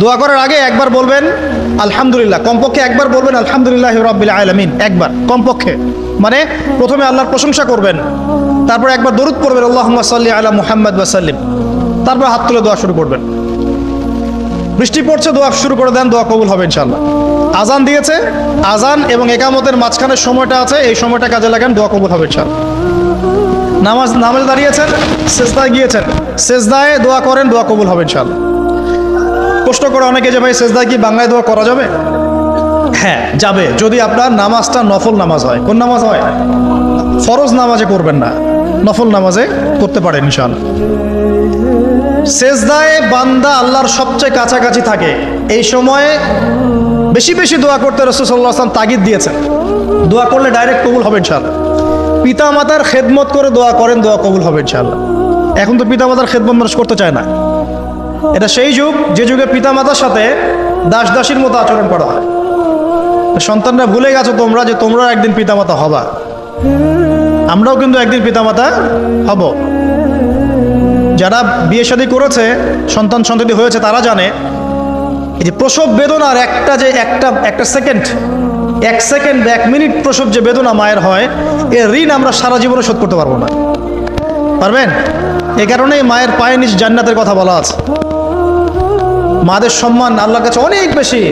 দোয়া করার আগে একবার বলবেন আলহামদুলিল্লাহ, কমপক্ষে একবার বলবেন আলহামদুলিল্লাহি রাব্বিল আলামিন, একবার কমপক্ষে। মানে প্রথমে আল্লাহর প্রশংসা করবেন, তারপর একবার দরুদ পড়বেন আল্লাহুম্মা সাল্লি আলা মুহাম্মাদ ওয়া সাল্লিম, তারপর হাত তুলে দোয়া শুরু করবেন। বৃষ্টি পড়ছে, দোয়া শুরু করে দেন, দোয়া কবুল হবে ইনশাআল্লাহ। আজান দিয়েছে, আজান এবং একামতের মাঝখানের সময়টা আছে, এই সময়টা কাজে লাগান, দোয়া কবুল হবে ইনশাআল্লাহ। নামাজে দাঁড়িয়েছেন, সেজদায় গিয়েছেন, সেজদায় দোয়া করেন, দোয়া কবুল হবে ইনশাআল্লাহ। প্রশ্ন করে অনেকে যে ভাই সেজদায় কি বাংলায় দোয়া করা যাবে? হ্যাঁ যাবে, যদি আপনার নামাজটা নফল নামাজ হয়। কোন নামাজ হয়? ফরজ নামাজে করবেন না, নফল নামাজে করতে পারেন ইনশাআল্লাহ। সেজদায় বান্দা আল্লাহর সবচেয়ে কাছাকাছি থাকে, এই সময়ে বেশি বেশি দোয়া করতে রাসূল সাল্লাল্লাহু আলাইহি ওয়াসাল্লাম তাগিদ দিয়েছেন। দোয়া করলে ডাইরেক্ট কবুল হবে ইনশাআল্লাহ। পিতা মাতার খেদমত করে দোয়া করেন, দোয়া কবুল হবে ইনশাআল্লাহ। এখন তো পিতা মাতার খেদমত মানুষ করতে চায় না। এটা সেই যুগ যে যুগে পিতা মাতার সাথে দাস দাসীর মতো আচরণ করা হয়। সন্তানরা ভুলে গেছো তোমরা যে তোমরা একদিন পিতামাতা হবা। আমরাও কিন্তু একদিন পিতামাতা হব। যারা বিয়ে শাদী করেছে, সন্তান সন্ততি হয়েছে, তারা জানে এই যে প্রসব বেদনার একটা সেকেন্ড, এক মিনিট প্রসব যে বেদনা মায়ের হয়, এর ঋণ আমরা সারা জীবনে শোধ করতে পারবো না। পারবেন? এ কারণেই মায়ের পায়ের নিচ জান্নাতের কথা বলা আছে। মাদের সম্মান আল্লাহর কাছে অনেক বেশি,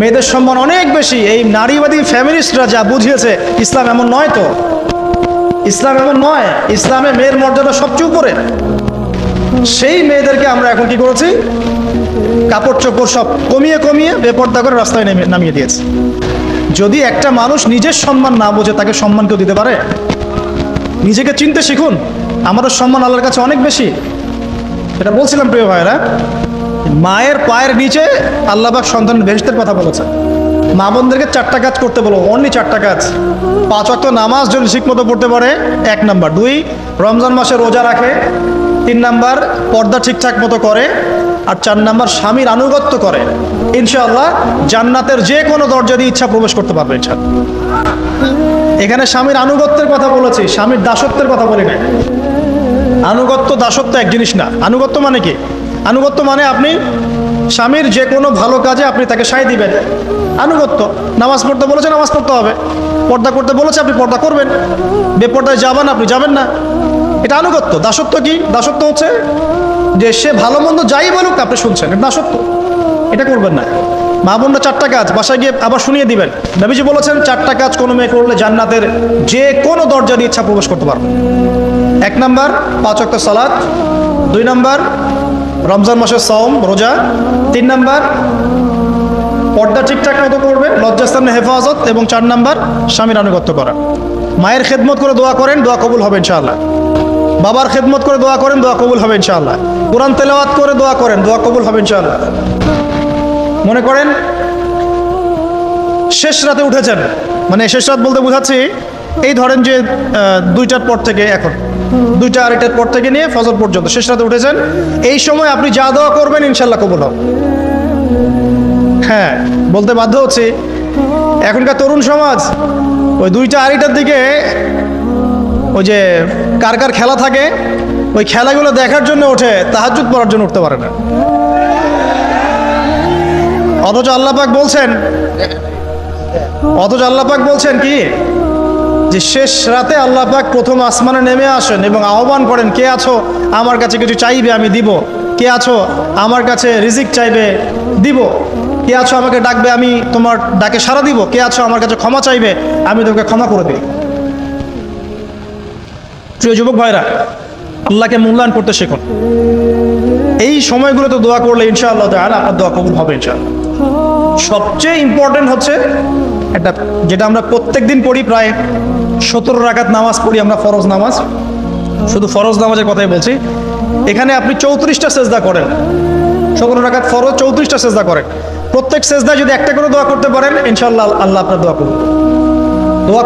মেয়েদের সম্মান অনেক বেশি। এই নারীবাদী ফ্যামিলিস্টরা যা বুঝিয়েছে, ইসলাম এমন নয় তো। ইসলাম এমন নয়, ইসলামে মেয়ের মর্যাদা সবচেয়ে উপরে। সেই মেয়েদেরকে আমরা এখন কি করেছি? কাপড় চোপড় সব কমিয়ে কমিয়ে বেপর্দা করে রাস্তায় নামিয়ে দিয়েছে। যদি একটা মানুষ নিজের সম্মান না বোঝে, তাকে সম্মান কেউ দিতে পারে? নিজেকে চিনতে শিখুন। আমাদের সম্মান আল্লাহর কাছে অনেক বেশি। এটা বলছিলাম প্রিয় ভাইরা, মায়ের পায়ের নিচে আল্লাহ পাক সন্তানের বেহেশতের কথা বলেছে। মা বোনদেরকে 4টা কাজ করতে বলো, অনলি 4টা কাজ। 5 ওয়াক্ত নামাজ যদি ঠিকমতো পড়তে পারে, 1 নাম্বার। 2, রমজান মাসে রোজা রাখে। 3 নাম্বার, পর্দা ঠিকঠাক মতো করে। আর 4 নাম্বার, স্বামীর আনুগত্য করে। ইনশাআল্লাহ জান্নাতের যে কোনো দরজা দিয়ে ইচ্ছা প্রবেশ করতে পারবে ইনশাআল্লাহ। এখানে স্বামীর আনুগত্যের কথা বলেছি, স্বামীর দাসত্বের কথা বলি না। আনুগত্য দাসত্ব এক জিনিস না। আনুগত্য মানে কি? আনুগত্য মানে আপনি স্বামীর যে কোনো ভালো কাজে আপনি তাকে সায় দিবেন, আনুগত্য। নামাজ পড়তে বলেছে, নামাজ পড়তে হবে। পর্দা করতে বলেছে, আপনি পর্দা করবেন। বেপর্দায় যাবেন, আপনি যাবেন না। এটা আনুগত্য। দাসত্ব কি? দাসত্ব হচ্ছে যে সে ভালো মন্দ যাই বলুক আপনি শুনছেন, এটা দাসত্ব। এটা করবেন না। মা বোনরা 4টা কাজ বাসায় গিয়ে আবার শুনিয়ে দিবেন। নবীজি বলেছেন 4টা কাজ কোনো মেয়ে করলে জান্নাতের যে কোনো দরজা দিয়ে ইচ্ছা প্রবেশ করতে পারবে। 1 নাম্বার, 5 ওয়াক্ত সালাত। 2 নাম্বার, রমজান মাসের সওম রোজা। 3 নাম্বার, পর্দা ঠিকঠাক মতো করবে, লজ্জাস্থানের হেফাজত। এবং 4 নাম্বার, স্বামীর আনুগত্য করা। মায়ের খেদমত করে দোয়া করেন, দোয়া কবুল হবে ইনশাআল্লাহ। বাবার খেদমত করে দোয়া করেন, দোয়া কবুল হবে ইনশাআল্লাহ। কোরআন তেলাওয়াত করে দোয়া করেন, দোয়া কবুল হবে ইনশাআল্লাহ। মনে করেন শেষ রাতে উঠেছেন, মানে শেষ রাত বলতে বোঝাচ্ছি এই ধরেন যে 2টার পর থেকে, এখন 2টা 2:30টার পর থেকে নিয়ে ফজর পর্যন্ত শেষ রাতে উঠেছেন। এই সময় আপনি যা দোয়া করবেন ইনশাআল্লাহ কবুল হবে। হ্যাঁ, বলতে বাধ্য হচ্ছি, এখনকার তরুণ সমাজ ওই 2টা 2:30টার দিকে ওই যে কার কার খেলা থাকে, ওই খেলাগুলো দেখার জন্য ওঠে, তাহাজ্জুদ পড়ার জন্য উঠতে পারে না। অথচ আল্লাহ পাক বলছেন কি, যে শেষ রাতে আল্লাহ পাক প্রথম আসমানে নেমে আসেন এবং আহ্বান করেন, কে আছো আমার কাছে কিছু চাইবে আমি দিব, কে আছো আমার কাছে রিজিক চাইবে দিব, কে আছো আমাকে ডাকবে আমি তোমার ডাকে সাড়া দিব, কে আছো আমার কাছে ক্ষমা চাইবে আমি তোমাকে ক্ষমা করে দিই। প্রিয় যুবক ভাইরা, আল্লাহকে মূল্যায়ন করতে শিখুন। এই সময়গুলোতে দোয়া করলে ইনশাআল্লাহ তাআলা আপনার দোয়া কবুল হবে ইনশাআল্লাহ। সবচেয়ে ইম্পর্টেন্ট হচ্ছে একটা, যেটা আমরা প্রত্যেক দিন পড়ি, প্রায় 17 রাকাত নামাজ পড়ি আমরা, ফরজ নামাজ। শুধু ফরজ নামাজের কথাই বলছি। এখানে আপনি 34টা সেজদা করেন। 17 রাকাত ফরজ, 34টা সেজদা করেন। প্রত্যেক সেজদায় যদি একটা করে দোয়া করতে পারেন ইনশাআল্লাহ আল্লাহ আপনার দোয়া করবেন। দোয়া